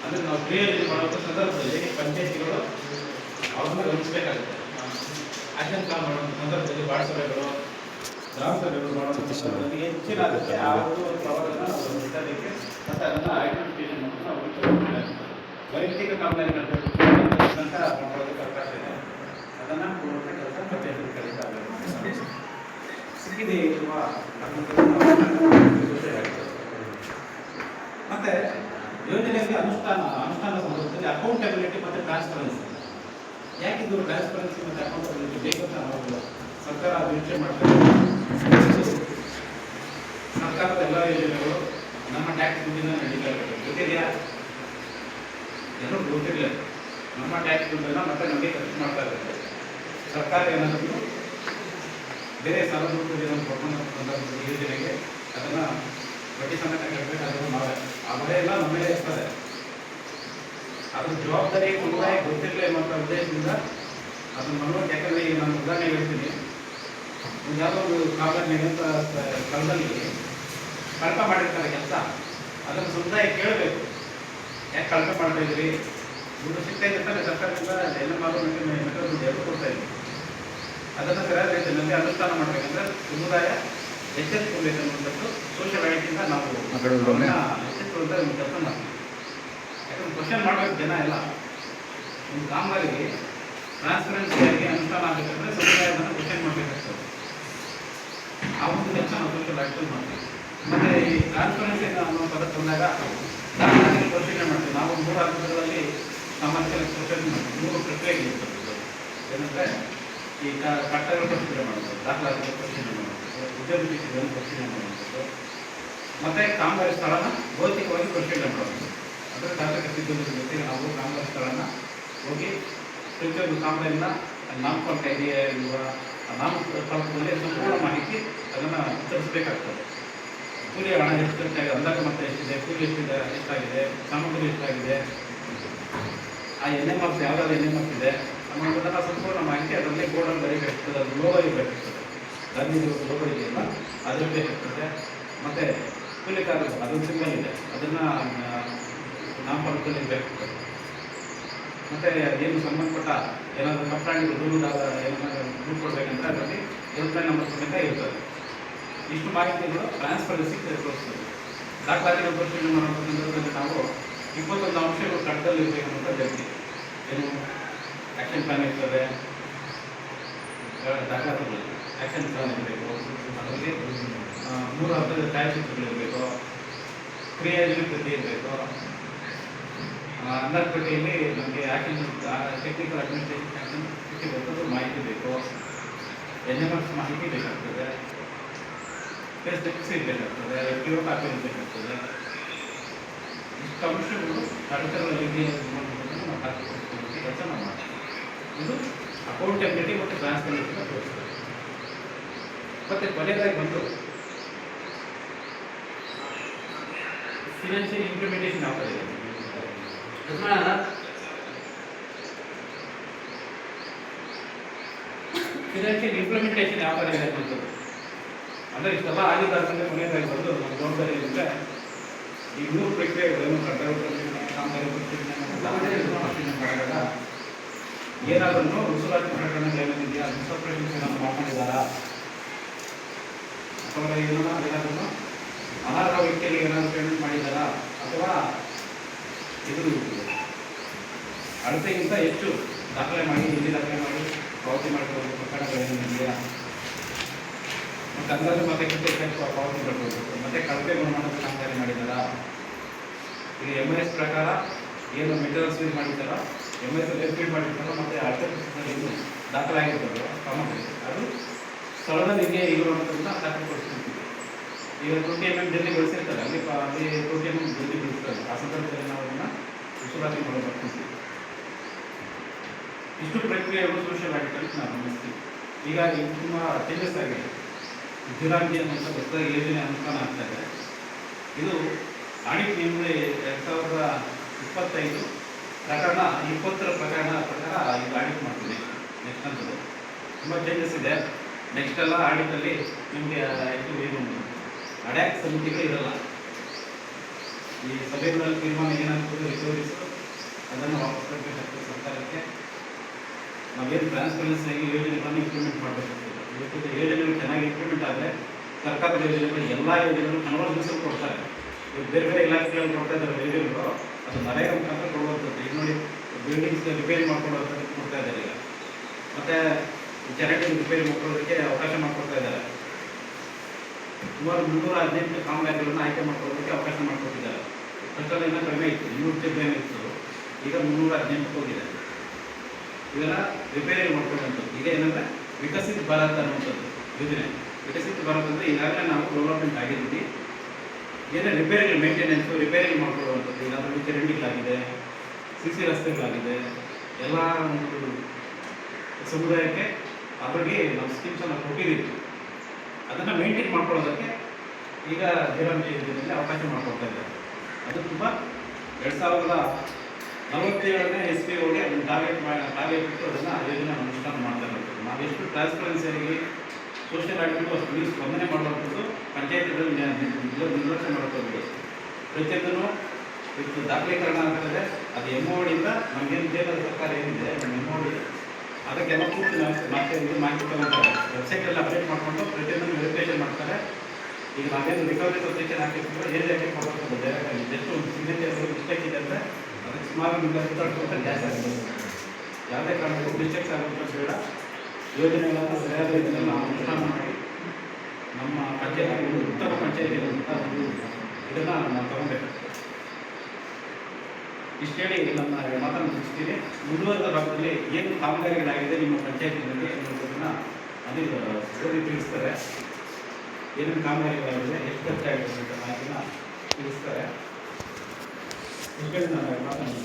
ಅಂದರೆ ನಾವು ಕ್ರಿಯೆ ಮಾಡುವ ಸಂದರ್ಭದಲ್ಲಿ ಪಂಚಾಯತಿಗಳು ಅವ್ರನ್ನ ಗಮನಿಸಬೇಕಾಗುತ್ತೆ. ಆಕ್ಷನ್ ಪ್ಲಾನ್ ಮಾಡುವ ಸಂದರ್ಭದಲ್ಲಿ ವಾರ್ಡ್ ಗ್ರಾಮ ಸಭೆಗಳು ಮಾಡುವ ಸಂದರ್ಭದಲ್ಲಿ ಹೆಚ್ಚಿನ ಅದಕ್ಕೆ ಆ ಒಂದು ಪವರನ್ನು ನಿರ್ಧಾರಕ್ಕೆ ಮತ್ತು ಅದನ್ನು ಐಡೆಂಟಿಫಿಕೇಶನ್ ವೈಯಕ್ತಿಕ ಕಾಮಗಾರಿಗಳ ಮಾಡೋದಕ್ಕೆ ಅವಕಾಶ ಇದೆ. ಅದನ್ನು ಪೂರ್ಣ ಕೆಲಸ ಪಂಚಾಯತ್ ಕಲಿತಾಗಬೇಕು. ಸಿಕ್ಕಿದೆ ಇರುವ ಮತ್ತು ಯೋಜನೆಯಲ್ಲಿ ಅನುಷ್ಠಾನ ಸಂದರ್ಭದಲ್ಲಿ ಅಕೌಂಟಬಿಲಿಟಿ ಮತ್ತು ಟ್ರಾನ್ಸ್ಪರೆನ್ಸಿ. ಯಾಕಿದ್ರು ಟ್ರಾನ್ಸ್ಪರೆನ್ಸಿ ಮತ್ತು ಅಕೌಂಟಬಿಲಿಟಿ ಬೇಕು ಅಂತ ನಾವು ಸರ್ಕಾರ ನಿರೀಕ್ಷೆ ಮಾಡ್ತಾರೆ. ಸರ್ಕಾರದ ಎಲ್ಲ ಯೋಜನೆಗಳು ನಮ್ಮ ಟ್ಯಾಕ್ಸ್ ದುಡ್ಡಿನ ನಡೀತಾ ಇರಬೇಕು. ಗೊತ್ತಿದೆಯಾ? ಎಲ್ಲರೂ ಗೊತ್ತಿರಲಿಲ್ಲ. ನಮ್ಮ ಟ್ಯಾಕ್ಸ್ ದುಡ್ಡನ್ನು ಮತ್ತೆ ನಮಗೆ ಖರ್ಚು ಮಾಡ್ತಾ ಇರುತ್ತೆ. ಸರ್ಕಾರ ಏನಾದರೂ ಬೇರೆ ಸಾಲ ದುಡ್ಡು ಕೊಡ್ಕೊಂಡು ಸಂದರ್ಭದಲ್ಲಿ ಯೋಜನೆಗೆ ಅದನ್ನು ಬಡ್ಡಿ ಸಮೇತ ಕಟ್ಟಬೇಕು. ಅದನ್ನು ನಾವೇ ಆ ಮಳೆ ಎಲ್ಲ ನಮ್ಮಲ್ಲೇ ಇರ್ತದೆ. ಅದ್ರ ಜವಾಬ್ದಾರಿ ಸಮುದಾಯ ಗೊತ್ತಿರಲಿ ಅನ್ನುವಂಥ ಉದ್ದೇಶದಿಂದ ಅದನ್ನು ಮನೋಟ್. ಯಾಕಂದರೆ ಈಗ ನಾನು ಉದಾಹರಣೆ ಹೇಳ್ತೀನಿ, ಯಾವುದೋ ಒಂದು ಕಾಮಗಾರಿ ನಿಗಂತ ಸ್ಥಳದಲ್ಲಿ ಕಳಪ ಮಾಡಿರ್ತಾರೆ ಕೆಲಸ, ಅದನ್ನು ಸಮುದಾಯ ಕೇಳಬೇಕು. ಯಾಕೆ ಕಳಪ ಮಾಡ್ತಾ ಇದ್ರಿ? ದುಡ್ಡು ಸಿಗ್ತಾ ಇರ್ತಾರೆ ಸರ್ಕಾರದಿಂದ, ಎಲ್ಲ ಮೆಟ್ರೋ ದುಡ್ಡು ಎರಡು ಕೊಡ್ತಾ ಇದ್ವಿ. ಅದನ್ನು ಸರಿಯಾದ ರೀತಿಯಲ್ಲಿ ಅನುಷ್ಠಾನ ಮಾಡಬೇಕಂದ್ರೆ ಸಮುದಾಯ ಎಚ್ಚೆತ್ತುಕೊಳ್ಬೇಕು ಅನ್ನುವಂಥದ್ದು ಸೋಷಿಯಲ್ ಐಡಿಯಿಂದ ನಾವು ಎಚ್ಚೆತ್ತುಕೊಂಡ ಒಂದು ಕೆಲಸ ಮಾಡ್ತೀವಿ. ಯಾಕಂದ್ರೆ ಕ್ವಶನ್ ಮಾಡಬೇಕು ಜನ ಎಲ್ಲ. ಒಂದು ಕಾಮಗಾರಿಗೆ ಟ್ರಾನ್ಸ್ಪರೆನ್ಸಿಯಾಗಿ ಅನುಷ್ಠಾನ ಆಗಬೇಕಂದ್ರೆ ಸಮುದಾಯವನ್ನು ಕ್ವಶನ್ ಮಾಡಬೇಕಾಗ್ತದೆ. ಆ ಒಂದು ಕೆಲಸ ನಾವು ಸೋಷಿಯಲ್ ಐಡಿಯಲ್ಲಿ ಮಾಡ್ತೀವಿ. ಮತ್ತು ಈ ಟ್ರಾನ್ಸ್ಪರೆನ್ಸಿ ಅನ್ನೋ ಪದ ತಂದಾಗ ದಾಖಲಾತಿ ಪರಿಶೀಲನೆ ಮಾಡ್ತೀವಿ. ನಾವು 3 ಹಂತಗಳಲ್ಲಿ ಸಾಮಾನ್ಯ ಪರಿಶೀಲನೆ ಮಾಡ್ತೀವಿ. 3 ಪ್ರಕ್ರಿಯೆಗೆ ಇರ್ತದೆ. ಏನಂದರೆ ಈ ಕಟ್ಟಡಗಳ ಪರಿಶೀಲನೆ ಮಾಡುವಂಥದ್ದು, ದಾಖಲಾತಿ ಪರಿಶೀಲನೆ ಮಾಡುವಂಥದ್ದು, ಉದ್ಯೋಗ ನೀತಿಗಳನ್ನು ಪರಿಶೀಲನೆ ಮಾಡುವಂಥದ್ದು, ಮತ್ತು ಕಾಮಗಾರಿ ಸ್ಥಳನ ಭೌತಿಕವಾಗಿ ಪರಿಶೀಲನೆ ಮಾಡುವಂಥದ್ದು. ಅಂದರೆ ದಾಖಲೆ ಸಿದ್ಧತೆ ಜೊತೆಗೆ ನಾವು ಕಾಮಗಾರಿ ಸ್ಥಳನ ಹೋಗಿ ಪ್ರತಿಯೊಂದು ಕಾಮಗಾರಿನ ನಾಮಫಲಕ ಇದೆಯಾ ಇಲ್ವಾ, ನಾಮಫಲಕದಲ್ಲಿ ಸಂಪೂರ್ಣ ಮಾಹಿತಿ ಅದನ್ನು ವಿತರಿಸಬೇಕಾಗ್ತದೆ. ಕೂಲಿ ಹಣ ಎಷ್ಟು ಖರ್ಚಾಗಿದೆ, ಅಂದಾಜು ಮೊತ್ತ ಎಷ್ಟಿದೆ, ಕೂಲಿ ಎಷ್ಟಾಗಿದೆ, ಸಾಮಗ್ರಿ ಎಷ್ಟಾಗಿದೆ, ಆ NMS ಯಾವುದಾದ್ರು NMS ಇದೆ ಅನ್ನೋದನ್ನು ಸಂಪೂರ್ಣ ಮಾಹಿತಿ ಅದರಲ್ಲಿ ಬೋರ್ಡಲ್ಲಿ ಬರೀಬೇಕಾಗ್ತದೆ. ಅದು ಲೋಗೋ ಇರಬೇಕಾಗ್ತದೆ. ಗಾಂಧೀಜಿ ಲೋಗೋ ಇದೆಯಲ್ಲ ಅದ್ರ ಬೇಕಾಗ್ತದೆ. ಮತ್ತು ಕೂಲಿಕಾರರು ಅದೊಂದು ಸಿಂಬಲ್ ಇದೆ, ಅದನ್ನು ನಾಮಫಲಕದಲ್ಲಿ ಬೇಕಾಗ್ತದೆ. ಮತ್ತು ಏನು ಸಂಬಂಧಪಟ್ಟ ಏನಾದರೂ ಕಂಪ್ಲೇಂಟ್ ದೂರುದಾಗ ಏನಾದರೂ ದೂರು ಕೊಡಬೇಕಂದ್ರೆ ಅದರಲ್ಲಿ ಹೆಲ್ಪ್ಲೈನ್ ನಂಬರ್ ಸಮೇತ ಇರ್ತದೆ. ಇಷ್ಟು ಮಾಹಿತಿಗಳು ಟ್ರಾನ್ಸ್ಪರೆನ್ಸಿ ತೋರಿಸ್ತದೆ. ದಾಖಲಾತಿಗಳ ಪರಿಶೀಲನೆ ಮಾಡುವ ಸಂದರ್ಭದಲ್ಲಿ ನಾವು 21 ಅಂಶಗಳು ಕಟ್ಟದಲ್ಲಿ ಇರಬೇಕು ಅಂತ ಹೇಳ್ತೀವಿ. ಏನು ಆ್ಯಕ್ಷನ್ ಪ್ಲಾನ್ ಇರ್ತದೆ, ದಾಖಲಾತಿಗಳು ಆ್ಯಕ್ಷನ್ ಪ್ಲಾನ್ ಇರಬೇಕು, ಅದರಲ್ಲಿ 3 ಹಂತದ ಛಾಯಾಚಿತ್ರಗಳಿರಬೇಕು, ಕ್ರಿಯಾಯೋಜನೆ ಪ್ರತಿ ಇರಬೇಕು, ಅಂದಾಜುಪಟ್ಟಿಯಲ್ಲಿ ನಮಗೆ ಆ್ಯಕ್ಷನ್ ಟೆಕ್ನಿಕಲ್ ಅಡ್ಮಿನಿಸ್ಟ್ರೇಷನ್ ಆ್ಯಕ್ಷನ್ ಪಟ್ಟಿ ಬರ್ತದೆ ಮಾಹಿತಿ ಬೇಕು, NMS ಮಾಹಿತಿ ಬೇಕಾಗ್ತದೆ, ಫಿಕ್ಸ್ ಬೇಕಾಗ್ತದೆ, PO ಕಾಪಿ ಬೇಕಾಗ್ತದೆ. ಇಷ್ಟು ಅಂಶಗಳು ಕಟ್ಟಡಗಳಲ್ಲಿ ನಾವು ಹಾಕಿಕೊಡ್ತೀವಿ ಕೆಲಸ ನಾವು ಮಾಡ್ತೀವಿ. ಇದು ಅಕೌಂಟಬಿಲಿಟಿ ಮತ್ತು ಟ್ರಾನ್ಸ್ಪರೆನ್ಸಿನ ತೋರಿಸ್ತದೆ. ಮತ್ತು ಕೊನೆಯದಾಗಿ ಬಂದು ಫಿನಾನ್ಷಿಯಲ್ ಇಂಪ್ಲಿಮೆಂಟೇಷನ್ ಯಾವ ಥರ ಇದೆ, ಫಿನಾನ್ಷಿಯಲ್ ಇಂಪ್ಲಿಮೆಂಟೇಷನ್ ಯಾವ ಥರ ಇದೆ ಅಂತದ್ದು. ಅಂದರೆ ಇಷ್ಟೆಲ್ಲ ಆಗಿದ್ದಾದ್ಮೇಲೆ ಕೊನೆಯದಾಗಿ ಬಂದು ನಮ್ಮ ಜವಾಬ್ದಾರಿ ಅಂದರೆ ಈ 3 ಪ್ರಕ್ರಿಯೆಗಳನ್ನು ಕಟ್ಟಡ ಕಾಮಗಾರಿ ಪರಿಶೀಲನೆ ಮಾಡಿದಾಗ ಏನಾದರೂ ರುಸುಲಾತಿ ಪ್ರಕರಣಗಳು ಏನೇನಿದೆಯಾ, ಮಿಸ್ಅಪ್ರೇಷನ್ಸ್ ಏನಾದರೂ ಮಾಡ್ಕೊಂಡಿದ್ದಾರಾ, ಅಥವಾ ಏನಾದರೂ ಅನರ್ಹ ವ್ಯಕ್ತಿಗಳಿಗೆ ಏನಾದರೂ ಪೇಮೆಂಟ್ ಮಾಡಿದ್ದಾರಾ, ಅಥವಾ ಇದು ಅಳತೆಗಿಂತ ಹೆಚ್ಚು ದಾಖಲೆ ಮಾಡಿ ಇಲ್ಲಿ ದಾಖಲೆ ಮಾಡಿ ಪಾವತಿ ಮಾಡಿಕೊಳ್ಳುವ ಪ್ರಕರಣಗಳು ಏನೇನಿದೆಯಾ, ಮತ್ತು ಅಂದಾಜು ಮೊತ್ತಕ್ಕಿಂತ ಹೆಚ್ಚು ಪಾವತಿ ಮಾಡಬಹುದು, ಮತ್ತು ಕಳಪೆ ಗುಣಮಟ್ಟದ ಕಾಮಗಾರಿ ಮಾಡಿದ್ದಾರಾ, ಈಗ MIS ಪ್ರಕಾರ ಏನು ಮೆಟೀರಿಯಲ್ಸ್ ಯೂಸ್ ಮಾಡಿದ್ದಾರೋ, MIS ಫೀಡ್ ಮಾಡಿರ್ತಾರೋ, ಮತ್ತು ಅಳತೆ ಪುಸ್ತಕದಲ್ಲಿ ಏನು ದಾಖಲಾಗಿರ್ತಾರೋ ಕಾಮಗಾರಿ ಅದು ಸ್ಥಳದಲ್ಲಿ ಹಿಂಗೆ ಇರುವಂಥದ್ದನ್ನ ದಾಖಲೆಪಡಿಸ್ಕೊಳ್ತೀವಿ. ಈಗ 20 mm ಜಲ್ದಿ ಬೆಳೆಸಿರ್ತಾರೆ, ಅಲ್ಲಿ 20 mm ಜಲ್ದಿ ಬೆಳೆಸ್ತಾರೆ. ಆ ಸಂದರ್ಭದಲ್ಲಿ ನಾವು ಅದನ್ನು ವಸೂಲಾತಿ ಮಾಡಬೇಕು. ಇಷ್ಟು ಪ್ರಕ್ರಿಯೆಗಳು ಸೋಷಿಯಲ್ ಆಡಿಟಲ್ಲಿ ನಾವು ಗಮನಿಸ್ತೀವಿ. ಈಗ ತುಂಬ ಚೇಂಜಸ್ ಆಗಿದೆ. ವಿದ್ಯುರಾಂತಿ ಅನ್ನುವಂಥ ಹೊಸದಾಗಿ ಯೋಜನೆ ಅನುಷ್ಠಾನ ಆಗ್ತಾ ಇದೆ. ಇದು ಆಡಿಟ್ ನಿಯಮದ 2025 ಪ್ರಕರಣ 20ರ ಪ್ರಕರಣ ಪ್ರಕಾರ ಇದು ಆಡಿಟ್ ಮಾಡ್ತೀವಿ. ನೆಕ್ಸ್ಟ್ ಅಂತದ್ದು ತುಂಬ ಚೇಂಜಸ್ ಇದೆ. ನೆಕ್ಸ್ಟ್ ಎಲ್ಲ ಆಡಿಟಲ್ಲಿ ನಿಮಗೆ ಏನು ಅಡ್ಯಾಕ್ ಸಮಿತಿಗಳು ಇರಲ್ಲ. ಈ ಸಭೆಗಳಲ್ಲಿ ತೀರ್ಮಾನ ಏನಾಗ್ತದೆ ರಿಕವರೀಸ್ ಟ್ರಾನ್ಸ್ಪರೆನ್ಸಿ ಆಗಿ ಯೋಜನೆಗಳನ್ನು ಇಂಪ್ಲಿಮೆಂಟ್ ಮಾಡಬೇಕು. ಇವತ್ತಿನ ಯೋಜನೆಗಳು ಚೆನ್ನಾಗಿ ಇಂಪ್ಲಿಮೆಂಟ್ ಆದರೆ ಸರ್ಕಾರದ ಯೋಜನೆಗಳು ಎಲ್ಲ ಯೋಜನೆಗಳು ಕನ್ವರ್ಜೆನ್ಸಲ್ಲಿ ಕೊಡ್ತಾರೆ. ಈಗ ಬೇರೆ ಬೇರೆ ಇಲಾಖೆಗಳಲ್ಲಿ ಕೊಡ್ತಾ ಇದ್ದಾರೆ ಯೋಜನೆಗಳು, ಅದು ನರೇಗಾ ಮುಖಾಂತರ ಕೊಡುವಂಥದ್ದು. ಈಗ ನೋಡಿ ಬಿಲ್ಡಿಂಗ್ಸ್ ರಿಪೇರಿ ಮಾಡ್ಕೊಳ್ಳೋದಕ್ಕೆ ಕೊಡ್ತಾ ಇದ್ದಾರೆ ಈಗ, ಮತ್ತು ಚರಂಡಿ ರಿಪೇರಿ ಮಾಡ್ಕೊಳ್ಳೋದಕ್ಕೆ ಅವಕಾಶ ಮಾಡಿಕೊಡ್ತಾ ಇದ್ದಾರೆ. ಸುಮಾರು 318 ಕಾಮಗಾರಿಗಳನ್ನು ಆಯ್ಕೆ ಮಾಡ್ಕೊಳ್ಳೋದಕ್ಕೆ ಅವಕಾಶ ಮಾಡಿಕೊಟ್ಟಿದ್ದಾರೆ. ಫಸ್ಟಲ್ಲಿ ಇನ್ನೂ ಕಡಿಮೆ ಇತ್ತು, 200 ಇತ್ತು, ಈಗ 318 ಹೋಗಿದೆ. ಇವೆಲ್ಲ ರಿಪೇರಿ ಮಾಡ್ಕೊಳ್ಳುವಂಥದ್ದು. ಈಗ ಏನಂದರೆ ವಿಕಸಿತ ಭಾರತ್ ಅನ್ನುವಂಥದ್ದು ಯೋಜನೆ. ವಿಕಸಿತ ಭಾರತ್ ಅಂದರೆ ಈಗಾಗಲೇ ನಾವು ಡೆವಲಪ್ಮೆಂಟ್ ಆಗಿದ್ದೀವಿ, ಏನೇ ರಿಪೇರಿಗಳು ಮೇಂಟೆನೆನ್ಸು ರಿಪೇರಿ ಮಾಡ್ಕೊಳ್ಳುವಂಥದ್ದು. ಈಗ ಅದರಲ್ಲಿ ಚರಂಡಿಗಳಾಗಿದೆ, CC ರಸ್ತೆಗಳಾಗಿದೆ, ಎಲ್ಲ ಒಂದು ಸಮುದಾಯಕ್ಕೆ ಅದರಲ್ಲಿ ನಾವು ಸ್ಕೀಮ್ಸನ್ನು ಕೊಟ್ಟಿದ್ದೀವಿ. ಅದನ್ನು ಮೇಂಟೈನ್ ಮಾಡ್ಕೊಳ್ಳೋದಕ್ಕೆ ಈಗ ಜೀರಾಂಜಿ ಯೋಜನೆಯಲ್ಲಿ ಅವಕಾಶ ಮಾಡಿಕೊಡ್ತಾ ಇದ್ದಾರೆ. ಅದು ತುಂಬ 2047ನೇ SPOಗೆ ಅದನ್ನು ಟಾರ್ಗೆಟ್ ಇಟ್ಟು ಅದನ್ನು ಯೋಜನೆ ಅನುಷ್ಠಾನ ಮಾಡ್ತಾ ಇರ್ತೀವಿ. ನಾವು ಎಷ್ಟು ಟ್ರಾನ್ಸ್ಪರೆನ್ಸಿಯಾಗಿ ಸೋಷಿಯಲ್ ಆಕ್ಟಿವಿಟಿ ಅಷ್ಟು ಸ್ಪಂದನೆ ಮಾಡುವಂಥದ್ದು ಪಂಚಾಯತಿಗಳಲ್ಲಿ ನಿರ್ಲಕ್ಷ್ಯ ಮಾಡುವಂಥದ್ದು. ಪ್ರತಿಯೊಂದೂ ಎಷ್ಟು ದಾಖಲೀಕರಣ ಆಗ್ತದೆ, ಅದು MOಡಿಯಿಂದ ನಮಗೇನು ಕೇಂದ್ರ ಸರ್ಕಾರ ಏನಿದೆ MOಡಿ ಅದಕ್ಕೆಲ್ಲ ಪೂರ್ತಿ ಮಾಹಿತಿ ತಗೊಳ್ತಾರೆ. ವೆಬ್ಸೈಟಲ್ಲಿ ಅಪ್ಡೇಟ್ ಮಾಡಿಕೊಂಡು ಪ್ರತಿಯೊಂದನ್ನು ವೆರಿಫಿಕೇಷನ್ ಮಾಡ್ತಾರೆ. ಈಗ ನಾವೇನು ರಿಕವರಿ ಸೊಸೈಟಿ ಹಾಕಿರ್ತೀವೋ ಏರಿಯಾಗೆ ಕೊಡೋದು ಜಸ್ಟ್ ಒಂದು ಸಿಗ್ನೇಚರ್ ಮಿಸ್ಟೇಕ್ ಇದೆ ಅಂದರೆ ಅದಕ್ಕೆ ಸುಮಾರು ನಿಮಗೆ ಜಾಸ್ತಿ ಆಗ್ಬೋದು. ಯಾವುದೇ ಕಾರಣಕ್ಕೂ ಮಿಸ್ಟೇಕ್ಸ್ ಆಗೋದು ಬೇಡ. ಯೋಜನೆಗಳನ್ನು ಸರಿಯಾದ ರೀತಿಯಲ್ಲಿ ನಾವು ಅನುಷ್ಠಾನ ಮಾಡಿ ನಮ್ಮ ಪಂಚಾಯತಿ ಉತ್ತಮ ಪಂಚಾಯತಿ ಅಂತ ಇದನ್ನು ನಾವು ತಗೊಬೇಕು. ಇಷ್ಟು ಹೇಳಿ ನನ್ನ ಮಾತನ್ನು ಮುಗಿಸ್ತೀನಿ. ಮುಂದುವರೆದ ಭಾಗದಲ್ಲಿ ಏನು ಕಾಮಗಾರಿಗಳಾಗಿದೆ ನಿಮ್ಮ ಪಂಚಾಯತಿನಲ್ಲಿ ಅನ್ನೋದನ್ನು ಓದಿ ತಿಳಿಸ್ತಾರೆ. ಏನೇನು ಕಾಮಗಾರಿಗಳಾಗಿದೆ, ಎಷ್ಟು ಖರ್ಚಾಗಿದೆ ಅಂತ ಮಾಹಿತಿನ ತಿಳಿಸ್ತಾರೆ. ಇಷ್ಟು ಹೇಳಿ ನನ್ನ ಮಾತನ್ನು